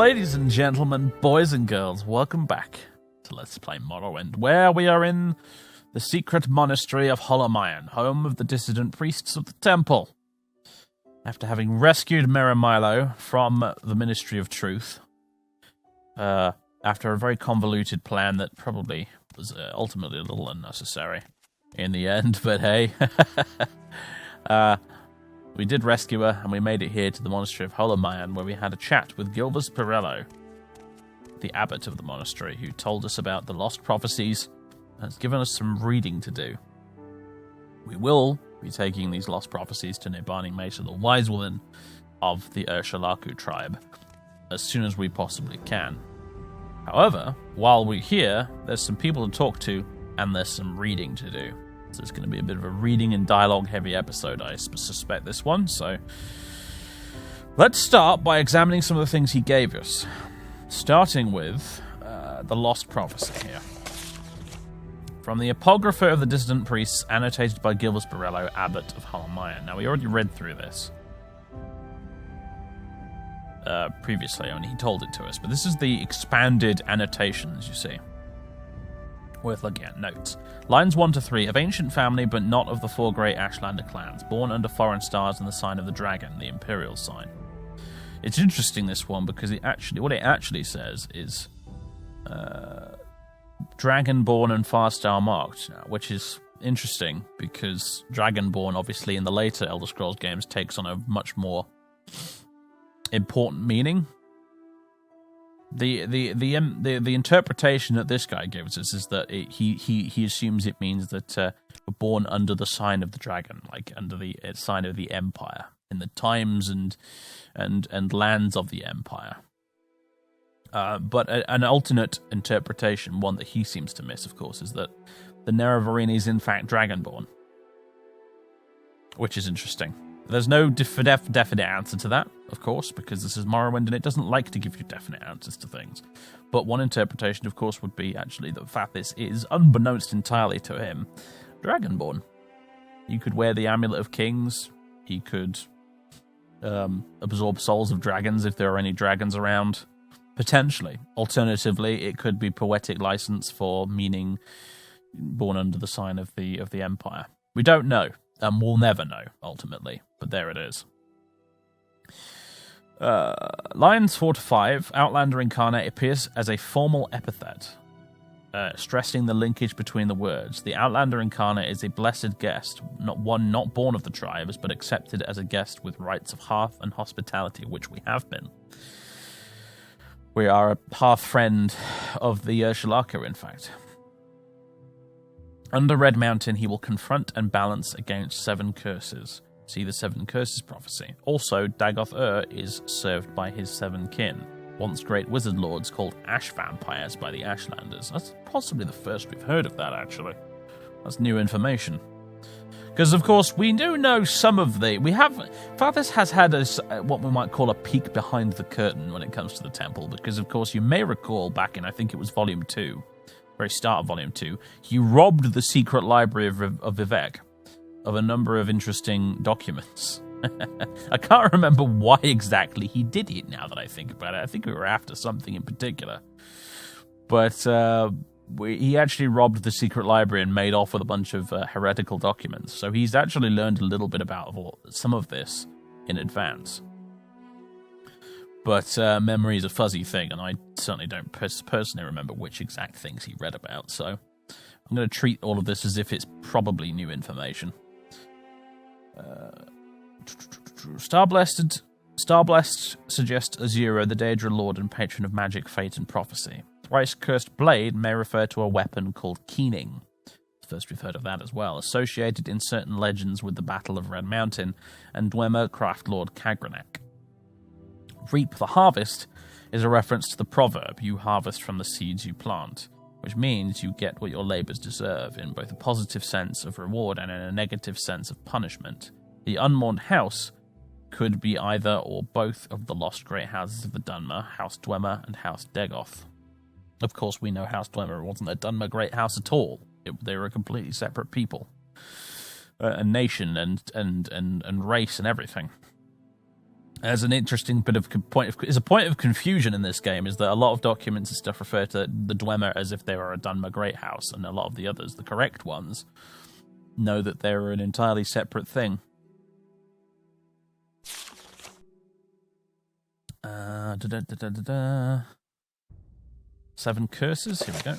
Ladies and gentlemen, boys and girls, welcome back to Let's Play Morrowind, where we are in the secret monastery of Holamayan, home of the dissident priests of the temple. After having rescued Merimilo from the Ministry of Truth, after a very convoluted plan that probably was ultimately a little unnecessary in the end, but hey, we did rescue her, and we made it here to the monastery of Holamayan, where we had a chat with Gilbert Perello, the abbot of the monastery, who told us about the lost prophecies and has given us some reading to do. We will be taking these lost prophecies to Nibani Mesa, the wise woman of the Urshalaku tribe, as soon as we possibly can. However, while we're here, there's some people to talk to, and there's some reading to do. So it's going to be a bit of a reading and dialogue heavy episode, I suspect, this one. So let's start by examining some of the things he gave us, starting with the lost prophecy here. From the Apocrypha of the Dissident Priests, annotated by Gilbert Perello, abbot of Holamayan. Now, we already read through this previously, I mean, he told it to us, but this is the expanded annotations, you see. Worth looking at. Notes. Lines 1 to 3. Of ancient family, but not of the four great Ashlander clans, born under foreign stars and the sign of the dragon, the imperial sign. It's interesting, this one, because what it actually says is Dragonborn and Far Star marked, which is interesting, because Dragonborn, obviously, in the later Elder Scrolls games, takes on a much more important meaning. The interpretation that this guy gives us is that he assumes it means that we're born under the sign of the dragon, like under the sign of the empire, in the times and lands of the empire. But an alternate interpretation, one that he seems to miss, of course, is that the Nerevarini is in fact dragonborn, which is interesting. There's no definite answer to that, of course, because this is Morrowind and it doesn't like to give you definite answers to things. But one interpretation, of course, would be actually that Fathis is, unbeknownst entirely to him, dragonborn. He could wear the Amulet of Kings. He could absorb souls of dragons if there are any dragons around. Potentially. Alternatively, it could be poetic license for meaning born under the sign of the Empire. We don't know. And we'll never know, ultimately. But there it is. Lines 4 to 5. Outlander Incarnate appears as a formal epithet, stressing the linkage between the words. The Outlander Incarnate is a blessed guest, not born of the tribes, but accepted as a guest with rights of hearth and hospitality, which we have been. We are a hearth friend of the Urshalaku, in fact. Under Red Mountain, he will confront and balance against 7 curses. See the 7 curses prophecy. Also, Dagoth is served by his 7 kin, once great wizard lords called Ash Vampires by the Ashlanders. That's possibly the first we've heard of that, actually. That's new information. Because, of course, we do know some of the... Fathis has had what we might call a peek behind the curtain when it comes to the temple, because, of course, you may recall back in, I think it was Volume 2, very start of Volume 2, he robbed the secret library of Vivek of a number of interesting documents. I can't remember why exactly he did it now that I think about it. I think we were after something in particular. But he actually robbed the secret library and made off with a bunch of heretical documents. So he's actually learned a little bit about some of this in advance. But memory is a fuzzy thing, and I certainly don't personally remember which exact things he read about, so I'm going to treat all of this as if it's probably new information. Starblessed suggests Azura, the Daedra Lord and patron of magic, fate, and prophecy. Thrice-cursed blade may refer to a weapon called Keening. First we've heard of that as well, associated in certain legends with the Battle of Red Mountain and Dwemer Craft Lord Kagrenac. Reap the harvest is a reference to the proverb, you harvest from the seeds you plant, which means you get what your labours deserve, in both a positive sense of reward and in a negative sense of punishment. The unmourned house could be either or both of the lost great houses of the Dunmer, House Dwemer and House Dagoth. Of course, we know House Dwemer wasn't a Dunmer great house at all. They were a completely separate people, a nation and race and everything. There's an interesting bit of point of confusion in this game, is that a lot of documents and stuff refer to the Dwemer as if they were a Dunmer Great House, and a lot of the others, the correct ones, know that they're an entirely separate thing. Seven curses, here we go.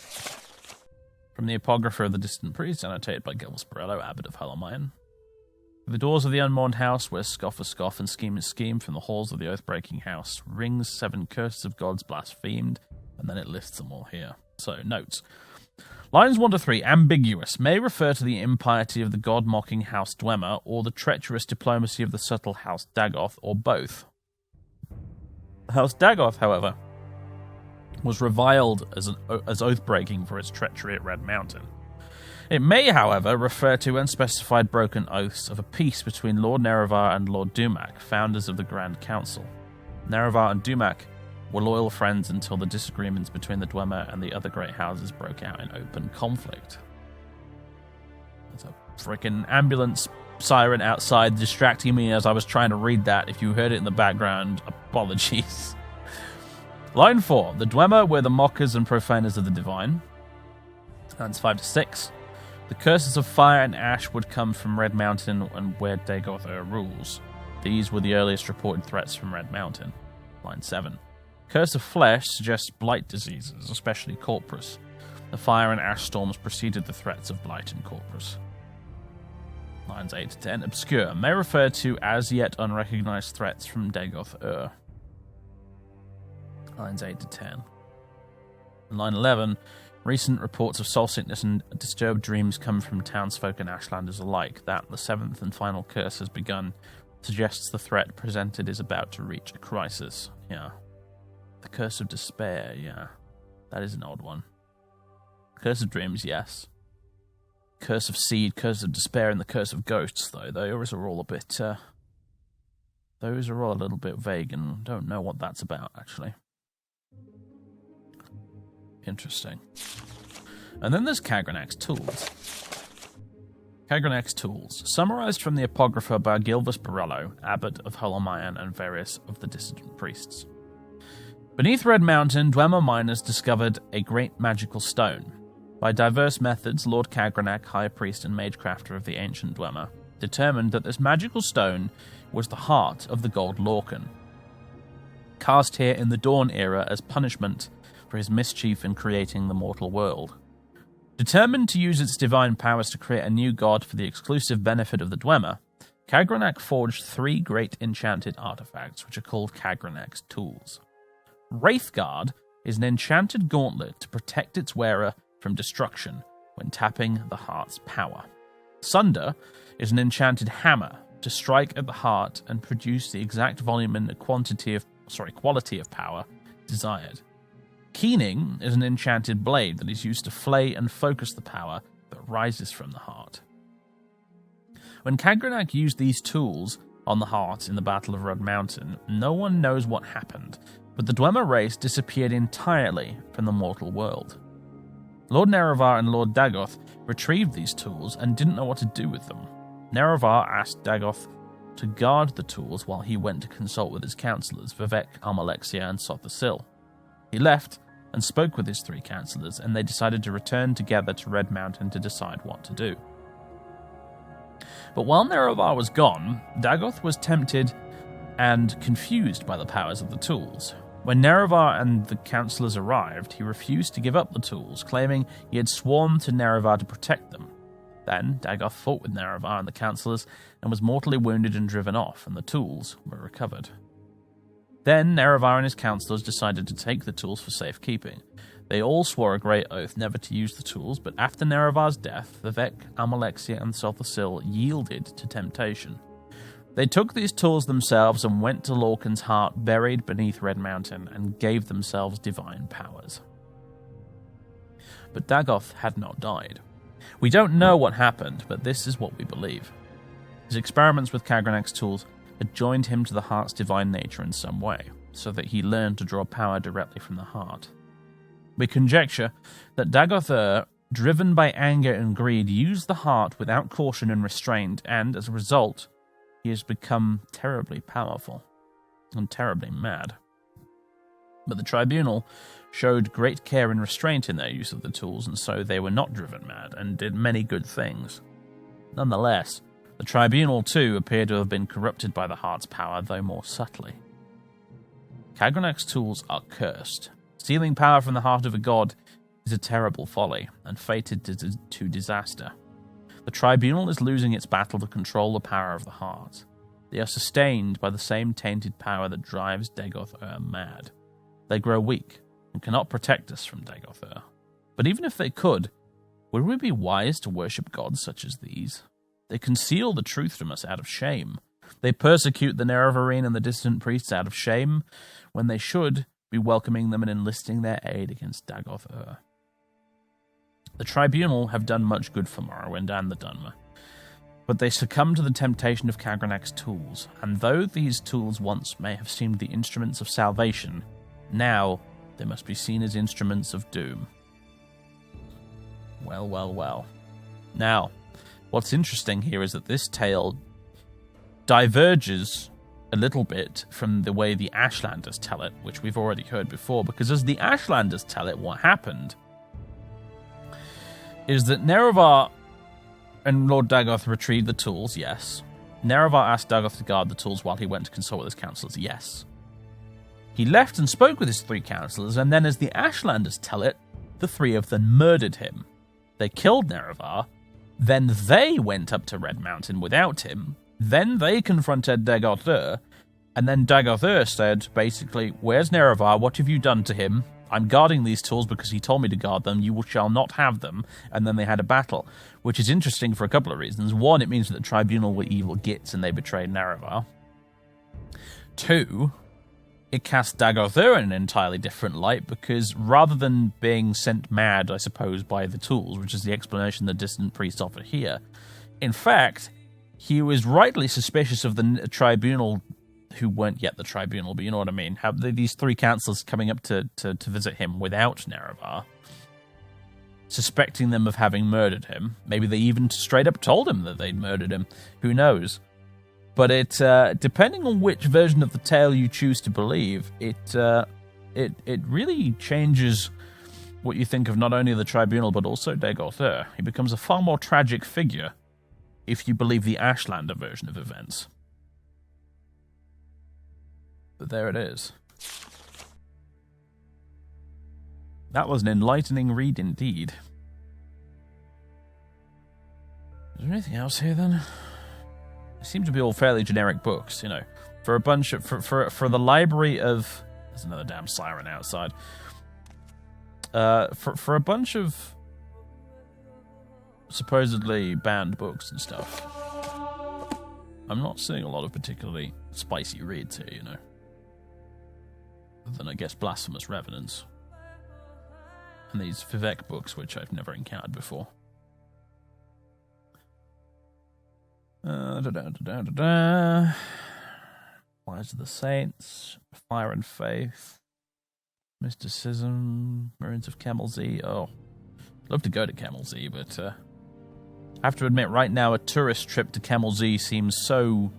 From the Apocrypha of the Distant Priest, annotated by Gilvas Borello, Abbot of Holamayan. The doors of the unmourned house, where scoff is scoff and scheme is scheme, from the halls of the oath-breaking house, rings 7 curses of gods blasphemed, and then it lists them all here. So, notes. Lines 1 to 3, ambiguous, may refer to the impiety of the god-mocking House Dwemer, or the treacherous diplomacy of the subtle House Dagoth, or both. House Dagoth, however, was reviled as oath-breaking for its treachery at Red Mountain. It may, however, refer to unspecified broken oaths of a peace between Lord Nerevar and Lord Dumac, founders of the Grand Council. Nerevar and Dumac were loyal friends until the disagreements between the Dwemer and the other great houses broke out in open conflict. There's a frickin' ambulance siren outside distracting me as I was trying to read that. If you heard it in the background, apologies. Line 4. The Dwemer were the mockers and profaners of the divine. Lines 5 to 6. The curses of fire and ash would come from Red Mountain and where Dagoth rules. These were the earliest reported threats from Red Mountain. Line 7. Curse of flesh suggests blight diseases, especially Corpus. The fire and ash storms preceded the threats of blight and Corpus. Lines 8 to 10. Obscure may refer to as yet unrecognized threats from Dagoth Lines 8 to 10. Line 11. Recent reports of soul sickness and disturbed dreams come from townsfolk and Ashlanders alike. That the 7th and final curse has begun suggests the threat presented is about to reach a crisis. Yeah. The curse of despair, yeah. That is an odd one. Curse of dreams, yes. Curse of seed, curse of despair, and the curse of ghosts, though. Those are all a bit... those are all a little bit vague, and don't know what that's about, actually. Interesting. And then there's Kagrenac Tools. Kagrenac Tools, summarized from the Apocrypha by Gilvas Borello, Abbot of Holamayan and various of the dissident priests. Beneath Red Mountain, Dwemer miners discovered a great magical stone. By diverse methods, Lord Kagrenac, High Priest and Magecrafter of the ancient Dwemer, determined that this magical stone was the heart of the Gold Lorcan. Cast here in the Dawn era as punishment for his mischief in creating the mortal world. Determined to use its divine powers to create a new god for the exclusive benefit of the Dwemer, Kagrenac forged 3 great enchanted artifacts, which are called Kagrenac Tools. Wraithguard is an enchanted gauntlet to protect its wearer from destruction when tapping the heart's power. Sunder is an enchanted hammer to strike at the heart and produce the exact volume and quality of power desired. Keening is an enchanted blade that is used to flay and focus the power that rises from the heart. When Kagrenac used these tools on the heart in the Battle of Red Mountain, no one knows what happened, but the Dwemer race disappeared entirely from the mortal world. Lord Nerevar and Lord Dagoth retrieved these tools and didn't know what to do with them. Nerevar asked Dagoth to guard the tools while he went to consult with his councillors, Vivek, Almalexia, and Sothasil. He left and spoke with his 3 councillors, and they decided to return together to Red Mountain to decide what to do. But while Nerevar was gone, Dagoth was tempted and confused by the powers of the tools. When Nerevar and the councillors arrived, he refused to give up the tools, claiming he had sworn to Nerevar to protect them. Then Dagoth fought with Nerevar and the councillors and was mortally wounded and driven off, and the tools were recovered. Then Nerevar and his councillors decided to take the tools for safekeeping. They all swore a great oath never to use the tools, but after Nerevar's death, Vivek, Almalexia, and Sothasil yielded to temptation. They took these tools themselves and went to Lorcan's heart buried beneath Red Mountain and gave themselves divine powers. But Dagoth had not died. We don't know what happened, but this is what we believe. His experiments with Kagrenac's tools had joined him to the heart's divine nature in some way, so that he learned to draw power directly from the heart. We conjecture that Dagoth, driven by anger and greed, used the heart without caution and restraint, and, as a result, he has become terribly powerful. and terribly mad. But the tribunal showed great care and restraint in their use of the tools, and so they were not driven mad, and did many good things. Nonetheless, the tribunal too appeared to have been corrupted by the heart's power, though more subtly. Kagrenac's tools are cursed. Stealing power from the heart of a god is a terrible folly, and fated to disaster. The tribunal is losing its battle to control the power of the heart. They are sustained by the same tainted power that drives Dagoth mad. They grow weak, and cannot protect us from Dagoth. But even if they could, would we be wise to worship gods such as these? They conceal the truth from us out of shame. They persecute the Nerevarine and the distant priests out of shame, when they should be welcoming them and enlisting their aid against Dagoth. The tribunal have done much good for Morrowind and the Dunmer, but they succumb to the temptation of Kagrenac's tools, and though these tools once may have seemed the instruments of salvation, now they must be seen as instruments of doom. Well, well, well. Now, what's interesting here is that this tale diverges a little bit from the way the Ashlanders tell it, which we've already heard before, because as the Ashlanders tell it, what happened is that Nerevar and Lord Dagoth retrieved the tools, yes. Nerevar asked Dagoth to guard the tools while he went to consult with his councillors, yes. He left and spoke with his 3 councillors, and then as the Ashlanders tell it, the 3 of them murdered him. They killed Nerevar, then they went up to Red Mountain without him, then they confronted Dagoth, and then Dagoth said, basically, where's Nerevar, what have you done to him? I'm guarding these tools because he told me to guard them, you shall not have them, and then they had a battle, which is interesting for a couple of reasons. One, it means that the tribunal were evil gits and they betrayed Nerevar. 2, it cast Dagoth in an entirely different light, because rather than being sent mad, I suppose, by the tools, which is the explanation the distant priest offered here, in fact, he was rightly suspicious of the tribunal, who weren't yet the tribunal, but you know what I mean. Have these 3 councillors coming up to visit him without Nerevar, suspecting them of having murdered him. Maybe they even straight up told him that they'd murdered him. Who knows? But it, depending on which version of the tale you choose to believe, it really changes what you think of not only the tribunal but also Dagoth. He becomes a far more tragic figure if you believe the Ashlander version of events. But there it is. That was an enlightening read indeed. Is there anything else here then? They seem to be all fairly generic books, you know. For a bunch of for the library of, there's another damn siren outside. For a bunch of supposedly banned books and stuff, I'm not seeing a lot of particularly spicy reads here, you know. Other than, I guess, Blasphemous Revenants. And these Vivek books, which I've never encountered before. Wise of the Saints, Fire and Faith, Mysticism, Marines of Camel Z. Oh, I'd love to go to Camel Z, but I have to admit, right now, a tourist trip to Camel Z seems so,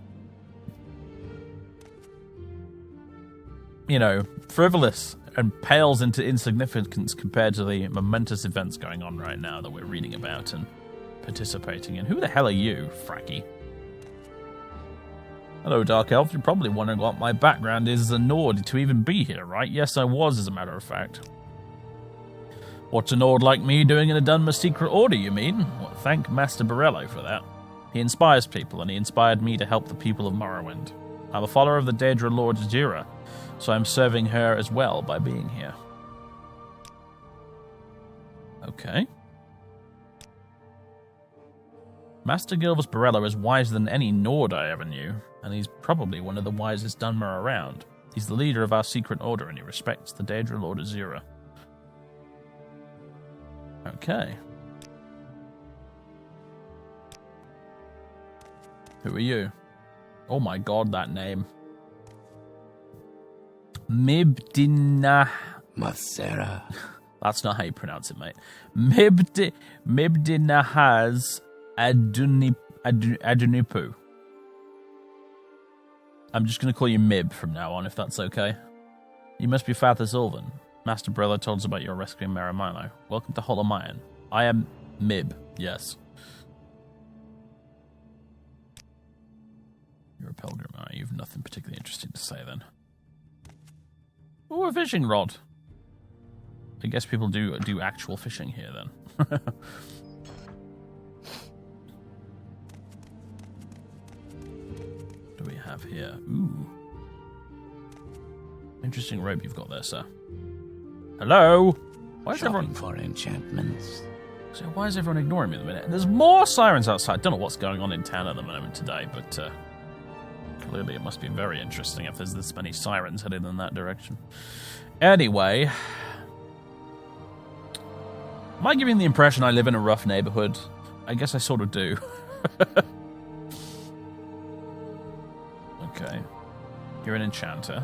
you know, frivolous and pales into insignificance compared to the momentous events going on right now that we're reading about and participating in. Who the hell are you, Fracky? Hello, Dark Elf. You're probably wondering what my background is as a Nord to even be here, right? Yes, I was, as a matter of fact. What's a Nord like me doing in a Dunmer secret order, you mean? Well, thank Master Borello for that. He inspires people, and he inspired me to help the people of Morrowind. I'm a follower of the Daedra Lord Azura, so I'm serving her as well by being here. Okay. Master Gilvas Borello is wiser than any Nord I ever knew, and he's probably one of the wisest Dunmer around. He's the leader of our secret order, and he respects the Daedra Lord Azura. Okay. Who are you? Oh my god, that name. Mibdinah... Masera. That's not how you pronounce it, mate. Mibdinahaz Adunipu. I'm just going to call you Mib from now on, if that's okay. You must be Father Zolvan. Master Brother told us about your rescuing Marimilo. Welcome to Holamayan. I am Mib, yes. You're a pilgrim, are you? You've nothing particularly interesting to say, then. Ooh, a fishing rod. I guess people do actual fishing here, then. What do we have here? Ooh. Interesting rope you've got there, sir. Hello? Why is everyone for enchantments? So why is everyone ignoring me at the minute? There's more sirens outside. Don't know what's going on in town at the moment today, but clearly it must be very interesting if there's this many sirens headed in that direction. Anyway, am I giving the impression I live in a rough neighborhood? I guess I sort of do. Okay. You're an enchanter.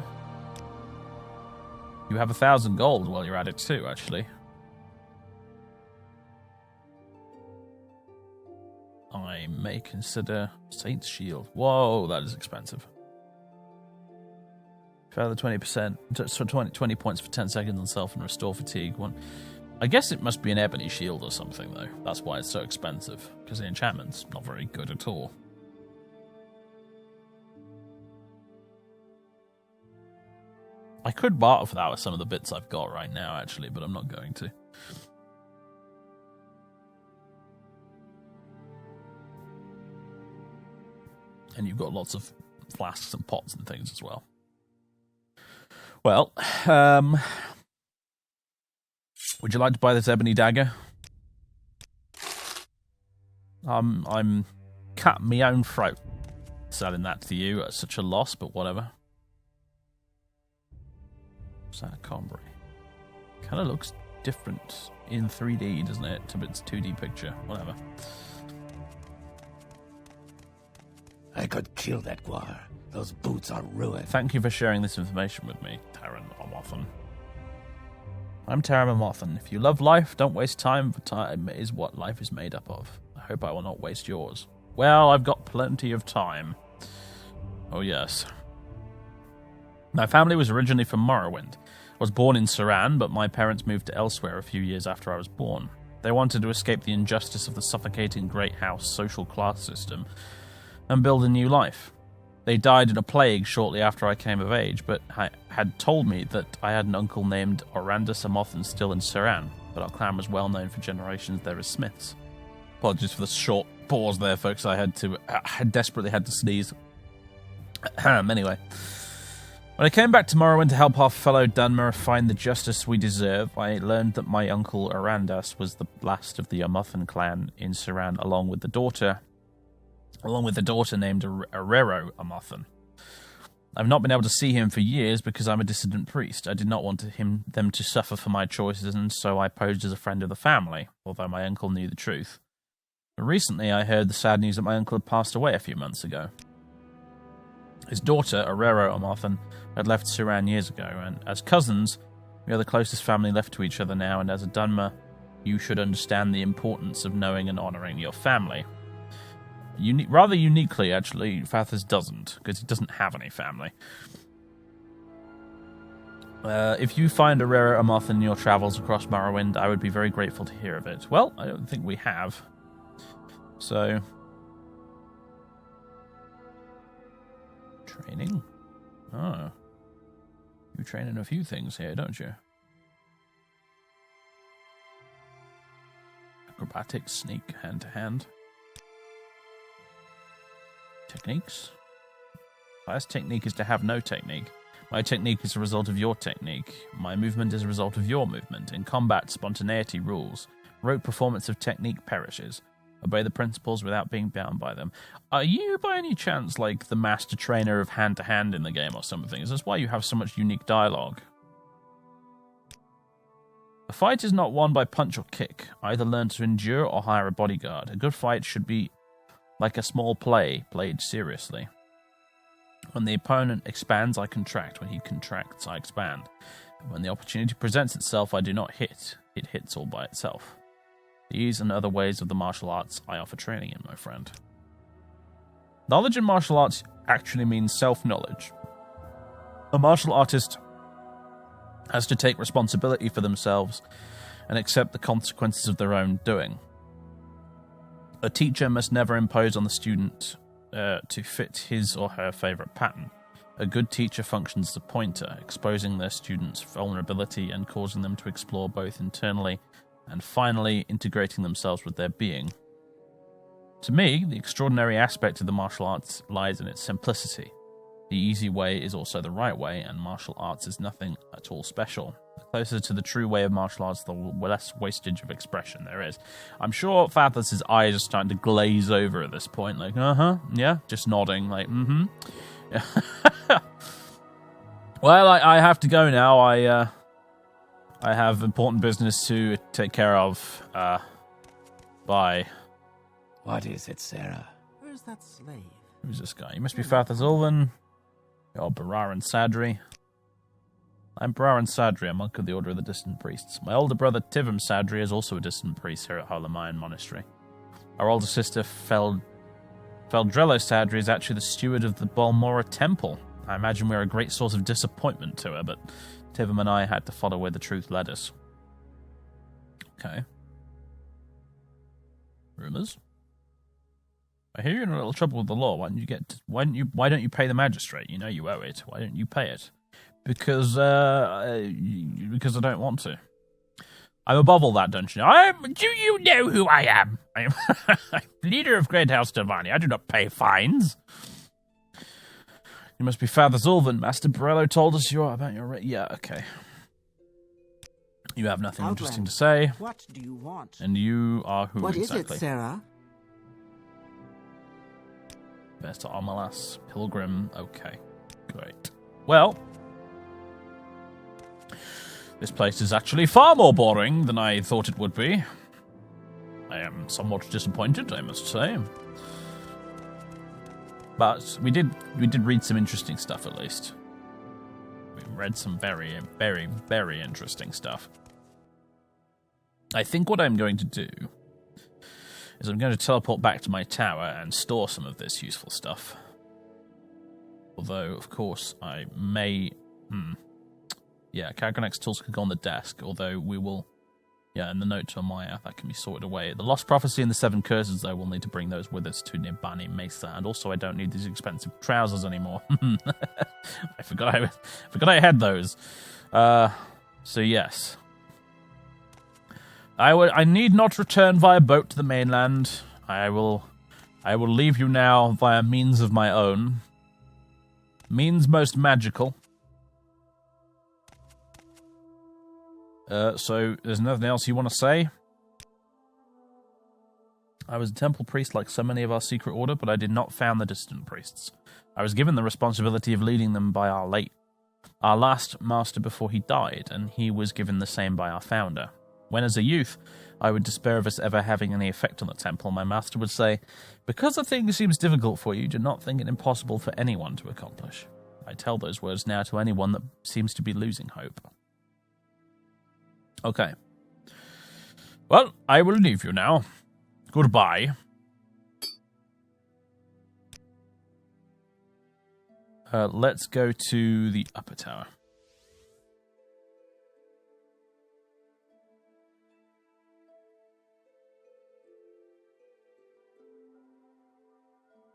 You have 1,000 gold while you're at it too, actually. I may consider Saint's Shield. Whoa, that is expensive. Further 20%, so 20 points for 10 seconds on self and restore fatigue. One. I guess it must be an ebony shield or something, though. That's why it's so expensive, because the enchantment's not very good at all. I could barter for that with some of the bits I've got right now, actually, but I'm not going to. And you've got lots of flasks and pots and things as well. Well, would you like to buy this ebony dagger? I'm cutting my own throat selling that to you at such a loss, but whatever. What's that, Combray? Kind of looks different in 3D, doesn't it, to its 2D picture? Whatever. I could kill that Guar. Those boots are ruined. Thank you for sharing this information with me, Taran Amothan. I'm Taran Amothan. If you love life, don't waste time, for time is what life is made up of. I hope I will not waste yours. Well, I've got plenty of time. Oh, yes. My family was originally from Morrowind. I was born in Saran, but my parents moved to elsewhere a few years after I was born. They wanted to escape the injustice of the suffocating Great House social class system and build a new life. They died in a plague shortly after I came of age, but had told me that I had an uncle named Orandus Amothan still in Saran, but our clan was well known for generations there as smiths. Apologies for the short pause there, folks. I desperately had to sneeze. Anyway. When I came back to Morrowind to help our fellow Dunmer find the justice we deserve, I learned that my uncle Orandas was the last of the Amothan clan in Saran, along with the daughter named Arero Amothan. I've not been able to see him for years because I'm a dissident priest. I did not want them to suffer for my choices, and so I posed as a friend of the family, although my uncle knew the truth. But recently I heard the sad news that my uncle had passed away a few months ago. His daughter, Arero Amothan, had left Saran years ago, and as cousins, we are the closest family left to each other now, and as a Dunmer, you should understand the importance of knowing and honouring your family. Rather uniquely, actually, Fathers doesn't, because he doesn't have any family. If you find Arero Amothan in your travels across Morrowind, I would be very grateful to hear of it. Well, I don't think we have. So... Training? Oh. You train in a few things here, don't you? Acrobatics, sneak, hand-to-hand. Techniques? Highest technique is to have no technique. My technique is a result of your technique. My movement is a result of your movement. In combat, spontaneity rules. Rote performance of technique perishes. Obey the principles without being bound by them. Are you, by any chance, like the master trainer of hand-to-hand in the game or something? Is this why you have so much unique dialogue? A fight is not won by punch or kick. Either learn to endure or hire a bodyguard. A good fight should be like a small play, played seriously. When the opponent expands, I contract. When he contracts, I expand. When the opportunity presents itself, I do not hit. It hits all by itself. These and other ways of the martial arts I offer training in, my friend. Knowledge in martial arts actually means self-knowledge. A martial artist has to take responsibility for themselves and accept the consequences of their own doing. A teacher must never impose on the student to fit his or her favourite pattern. A good teacher functions as a pointer, exposing their students' vulnerability and causing them to explore both internally and finally integrating themselves with their being. To me, the extraordinary aspect of the martial arts lies in its simplicity. The easy way is also the right way, and martial arts is nothing at all special. The closer to the true way of martial arts, the less wastage of expression there is. I'm sure Fathless's eyes are starting to glaze over at this point, like, yeah, just nodding, like, Well, I have to go now. I have important business to take care of. Bye. What is it, Sarah? Where's that slave? Who's this guy? He must be Father Ulven. You're Bararan Sadri. I'm Bararan Sadri, a monk of the Order of the Distant Priests. My older brother Tivim Sadri is also a distant priest here at Holamayan Monastery. Our older sister Feldrello Sadri is actually the steward of the Balmora Temple. I imagine we're a great source of disappointment to her, but Tivim and I had to follow where the truth led us. Okay. Rumors? I hear you're in a little trouble with the law. Why don't you pay the magistrate? You know you owe it. Why don't you pay it? Because I don't want to. I'm above all that, don't you know? Do you know who I am? I am leader of Great House Devani. I do not pay fines. You must be Father Zulvan. Master Borello told us you are about your... Yeah, okay. You have nothing interesting to say. What do you want? And you are who what exactly? What is it, Sarah? Best Armalas, Pilgrim. Okay, great. Well, this place is actually far more boring than I thought it would be. I am somewhat disappointed, I must say. But we did read some interesting stuff, at least. We read some very, very, very interesting stuff. I think what I'm going to do is I'm going to teleport back to my tower and store some of this useful stuff. Although, of course, I may... Yeah, Kagrenac Tools can go on the desk, although we will... Yeah, in the note to Amaya, that can be sorted away. The Lost Prophecy and the Seven Curses, though, we'll need to bring those with us to Nibani Mesa, and also I don't need these expensive trousers anymore. I forgot I had those. So yes. I need not return via boat to the mainland. I will leave you now via means of my own. Means most magical. So, there's nothing else you want to say? I was a temple priest like so many of our secret order, but I did not found the distant priests. I was given the responsibility of leading them by our last master before he died, and he was given the same by our founder. When as a youth, I would despair of us ever having any effect on the temple, my master would say, because a thing seems difficult for you, do not think it impossible for anyone to accomplish. I tell those words now to anyone that seems to be losing hope. Okay. Well, I will leave you now. Goodbye. Let's go to the upper tower.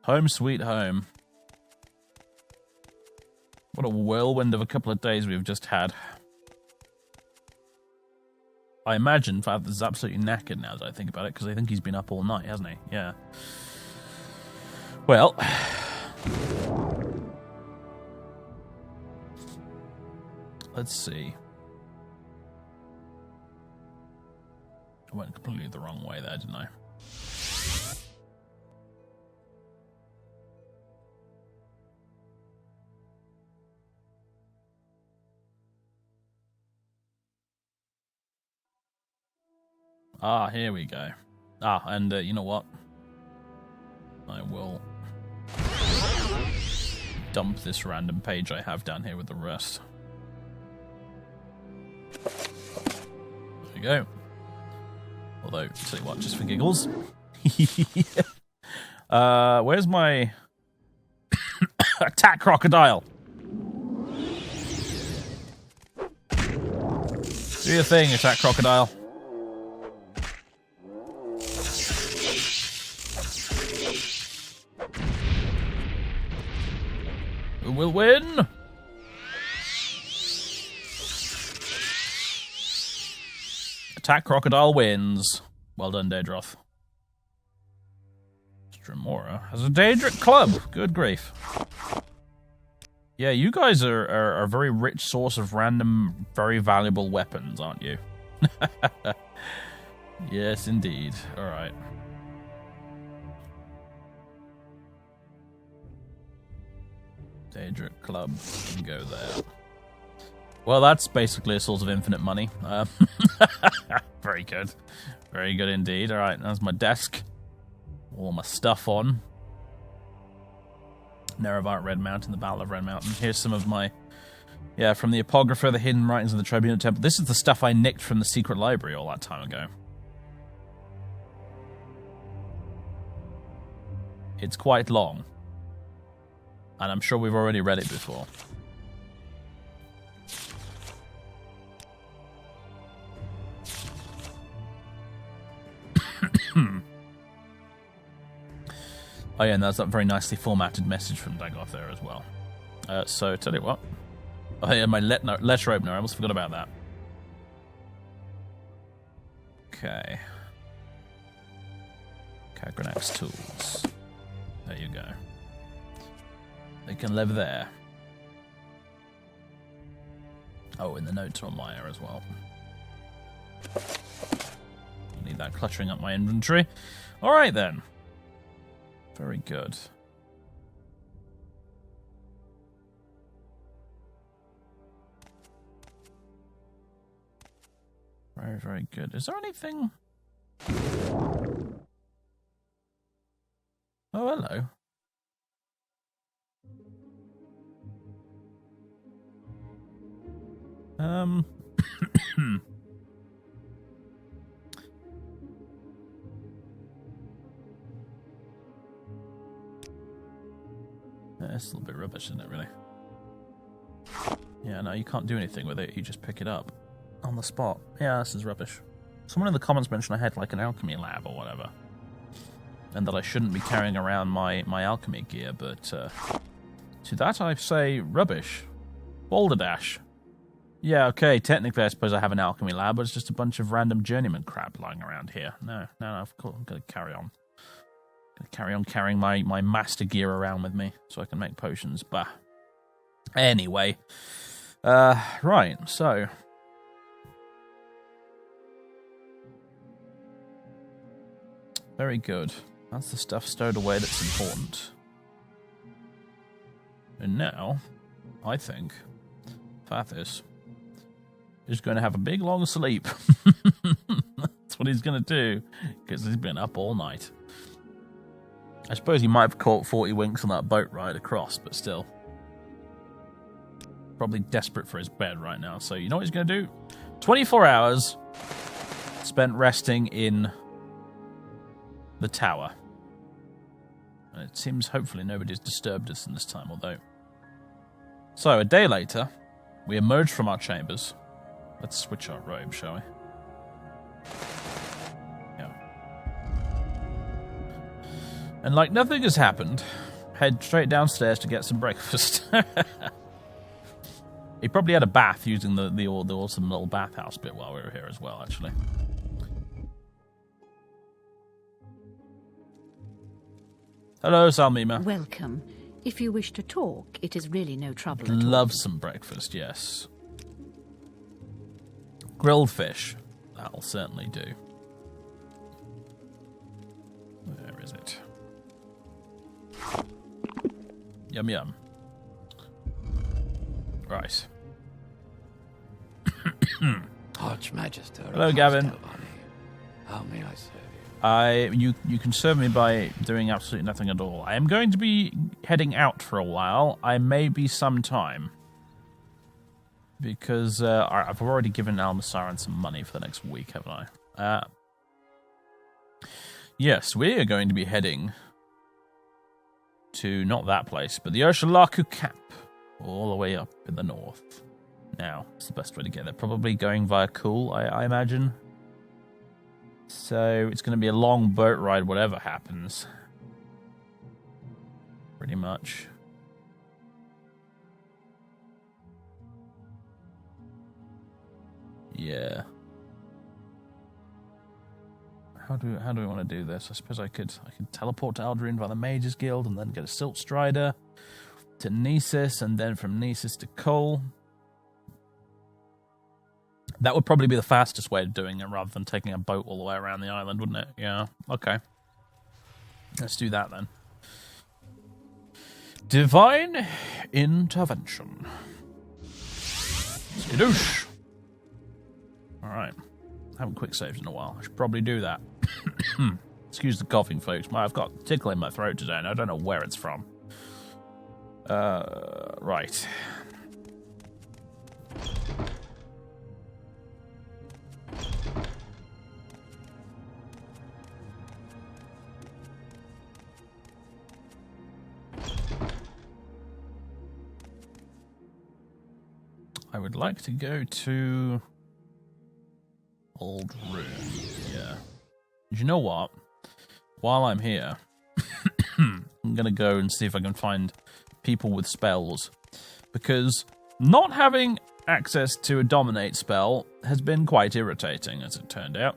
Home sweet home. What a whirlwind of a couple of days we've just had. I imagine Father is absolutely knackered now as I think about it, because I think he's been up all night, hasn't he? Yeah. Well. Let's see. I went completely the wrong way there, didn't I? Ah, here we go. Ah, and you know what? I will dump this random page I have down here with the rest. There we go. Although, tell you what, just for giggles. Where's my... Attack crocodile! Do your thing, attack crocodile. Who will win? Attack crocodile wins. Well done, Daedroth. Stremora has a Daedric club. Good grief. Yeah, you guys are a very rich source of random, very valuable weapons, aren't you? Yes, indeed. Alright. Daedric club can go there. Well, that's basically a source of infinite money. Very good. Very good indeed. Alright, that's my desk. All my stuff on. Nerevark Red Mountain, the Battle of Red Mountain. Here's some of my... Yeah, from the Apocrypha, the Hidden Writings of the Tribunal Temple. This is the stuff I nicked from the Secret Library all that time ago. It's quite long. And I'm sure we've already read it before. Oh yeah, and that's that very nicely formatted message from Dagoth there as well. So, tell you what. Oh yeah, my letter opener, I almost forgot about that. Okay. Kagrenac Tools. There you go. They can live there. Oh, and the notes are on Maya as well. Need that cluttering up my inventory. Alright then. Very good. Very, very good. Is there anything... Oh, hello. It's a little bit rubbish, isn't it, really? Yeah, no, you can't do anything with it. You just pick it up on the spot. Yeah, this is rubbish. Someone in the comments mentioned I had, like, an alchemy lab or whatever. And that I shouldn't be carrying around my alchemy gear, but to that I say rubbish. Balderdash. Yeah, okay, technically I suppose I have an alchemy lab, but it's just a bunch of random journeyman crap lying around here. No, of course, I'm going to carry on. Carry on carrying my master gear around with me so I can make potions. Bah. Anyway. Right, so. Very good. That's the stuff stowed away that's important. And now, I think, Fathis is going to have a big long sleep. That's what he's going to do, because he's been up all night. I suppose he might have caught 40 winks on that boat ride across, but still. Probably desperate for his bed right now. So you know what he's going to do? 24 hours spent resting in the tower. And it seems hopefully nobody's disturbed us in this time, although. So a day later, we emerge from our chambers. Let's switch our robe, shall we? And like nothing has happened, head straight downstairs to get some breakfast. He probably had a bath using the awesome little bathhouse bit while we were here as well, actually. Hello, Salmima. Welcome. If you wish to talk, it is really no trouble at all. Love some breakfast, yes. Grilled fish. That'll certainly do. Where is it? Yum yum. Right. Archmagister. Hello, Gavin. How may I serve you? You can serve me by doing absolutely nothing at all. I am going to be heading out for a while. I may be some time. Because I've already given Almasaran some money for the next week, haven't I? Yes, we are going to be heading to not that place, but the Ursulaku Cap, all the way up in the north. Now, it's the best way to get there. Probably going via Cool, I imagine. So it's going to be a long boat ride, whatever happens. Pretty much. Yeah. How do we want to do this? I suppose I could teleport to Alderaan via the Mages Guild and then get a Silt Strider to Nesis, and then from Nesis to Cole. That would probably be the fastest way of doing it, rather than taking a boat all the way around the island, wouldn't it? Yeah, okay. Let's do that then. Divine Intervention. Skadoosh. Alright. Haven't quick saved in a while. I should probably do that. Excuse the coughing, folks. I've got a tickle in my throat today, and I don't know where it's from. Right. I would like to go to Old Ruin. Yeah. You know what? While I'm here, I'm going to go and see if I can find people with spells. Because not having access to a Dominate spell has been quite irritating, as it turned out.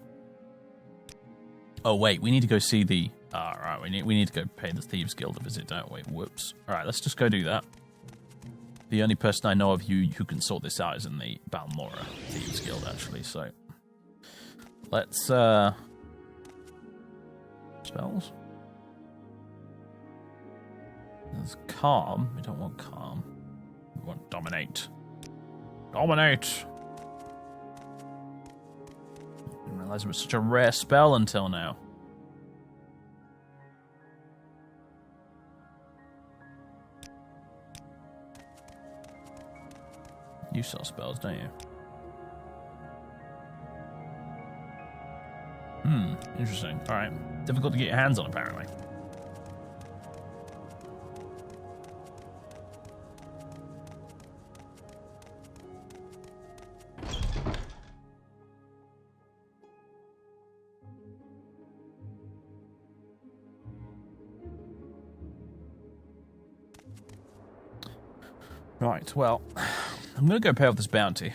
Oh, wait. We need to go see the... right. We need to go pay the Thieves Guild a visit, don't we? Whoops. Alright, let's just go do that. The only person I know of who can sort this out is in the Balmora Thieves Guild, actually, so... Let's, spells? There's Calm. We don't want Calm. We want Dominate. Dominate! Didn't realize it was such a rare spell until now. You sell spells, don't you? Interesting. Alright. Difficult to get your hands on, apparently. Right, well, I'm going to go pay off this bounty.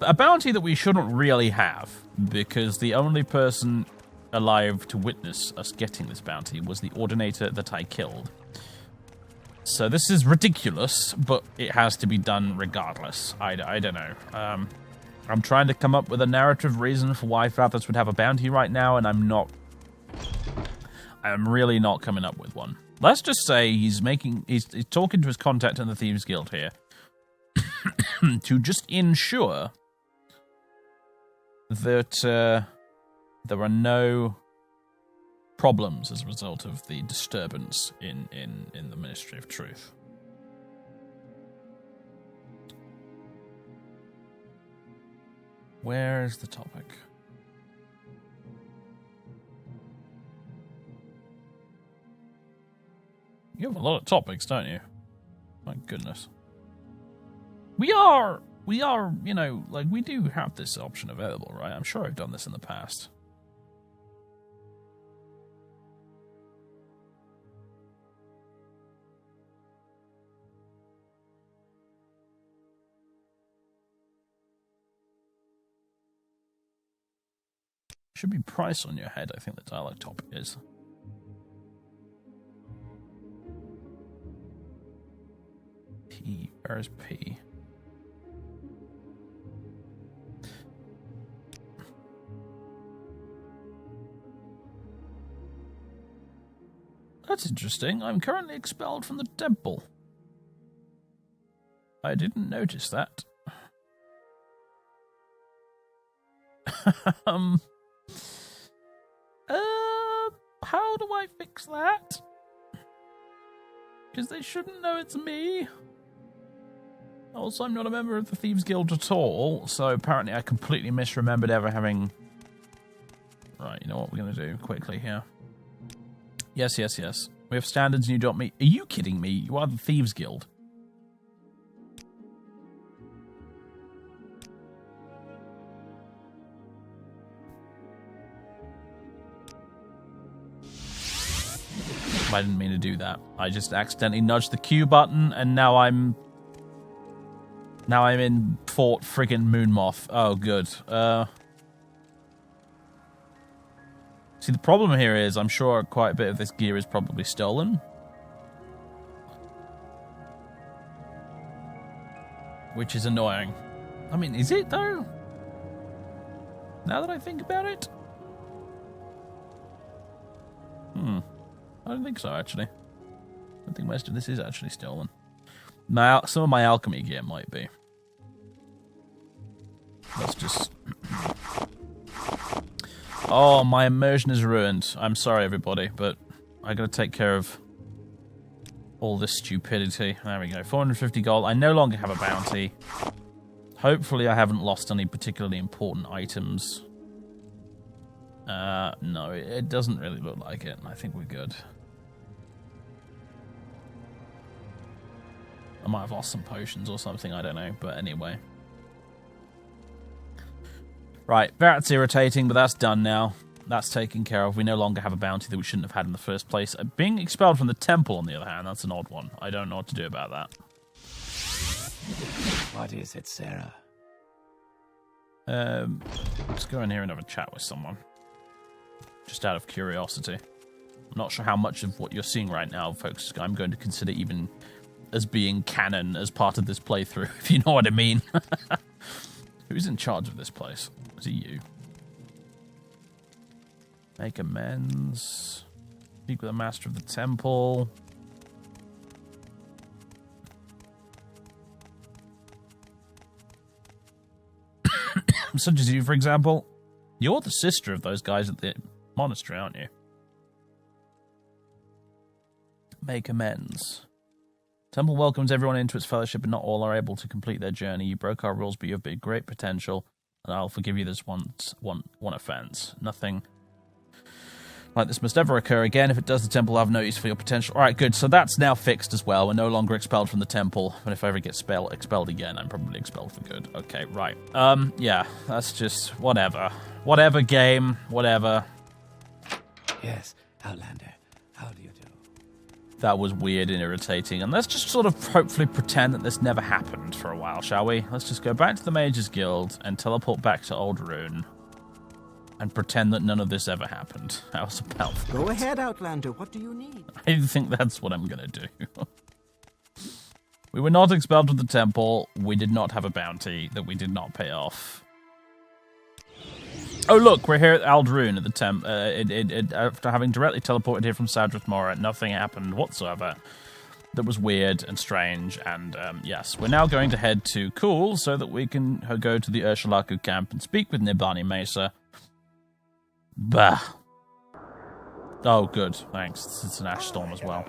A bounty that we shouldn't really have, because the only person alive to witness us getting this bounty was the Ordinator that I killed. So this is ridiculous, but it has to be done regardless. I don't know. I'm trying to come up with a narrative reason for why Fathers would have a bounty right now, and I'm really not coming up with one. Let's just say he's talking to his contact in the Thieves Guild here to just ensure that there are no problems as a result of the disturbance in the Ministry of Truth. Where is the topic? You have a lot of topics, don't you? My goodness. We are, you know, like, we do have this option available, right? I'm sure I've done this in the past. Should be price on your head, I think the dialogue topic is. P. Where's P? That's interesting. I'm currently expelled from the temple. I didn't notice that. How do I fix that? Because they shouldn't know it's me. Also, I'm not a member of the Thieves Guild at all, so apparently I completely misremembered ever having... Right, you know what we're going to do quickly here? Yes, yes, yes. We have standards and you don't meet. Are you kidding me? You are the Thieves Guild. I didn't mean to do that. I just accidentally nudged the Q button, and now I'm in Fort friggin' Moonmoth. Oh, good. See, the problem here is I'm sure quite a bit of this gear is probably stolen. Which is annoying. I mean, is it, though? Now that I think about it? I don't think so, actually. I don't think most of this is actually stolen. Some of my alchemy gear might be. Let's just... Oh, my immersion is ruined. I'm sorry, everybody, but I gotta take care of all this stupidity. There we go. 450 gold. I no longer have a bounty. Hopefully I haven't lost any particularly important items. No, it doesn't really look like it. I think we're good. I might have lost some potions or something, I don't know, but anyway. Right, that's irritating, but that's done now. That's taken care of. We no longer have a bounty that we shouldn't have had in the first place. Being expelled from the temple, on the other hand, that's an odd one. I don't know what to do about that. What is it, Sarah? Let's go in here and have a chat with someone. Just out of curiosity. I'm not sure how much of what you're seeing right now, folks, I'm going to consider even as being canon as part of this playthrough, if you know what I mean. Who's in charge of this place? Is it you? Make amends. Speak with the master of the temple. Such as you, for example. You're the sister of those guys at the monastery, aren't you? Make amends. Temple welcomes everyone into its fellowship, but not all are able to complete their journey. You broke our rules, but you have big, great potential, and I'll forgive you this one offense. Nothing like this must ever occur again. If it does, the temple will have no use for your potential. All right, good. So that's now fixed as well. We're no longer expelled from the temple, but if I ever get expelled again, I'm probably expelled for good. Okay, right. Yeah, that's just whatever. Whatever, game. Whatever. Yes, Outlander. How do you do? That was weird and irritating, and let's just sort of hopefully pretend that this never happened for a while, shall we? Let's just go back to the Mages Guild and teleport back to Old Rune and pretend that none of this ever happened. How's about that? Go ahead, Outlander. What do you need? I think that's what I'm going to do. We were not expelled from the temple. We did not have a bounty that we did not pay off. Oh, look, we're here at Aldrune at the after having directly teleported here from Sadrith Mora, nothing happened whatsoever. That was weird and strange, and yes, we're now going to head to Kuul so that we can go to the Urshalaku camp and speak with Nibani Mesa. Bah. Oh, good, thanks. It's an ash storm as well.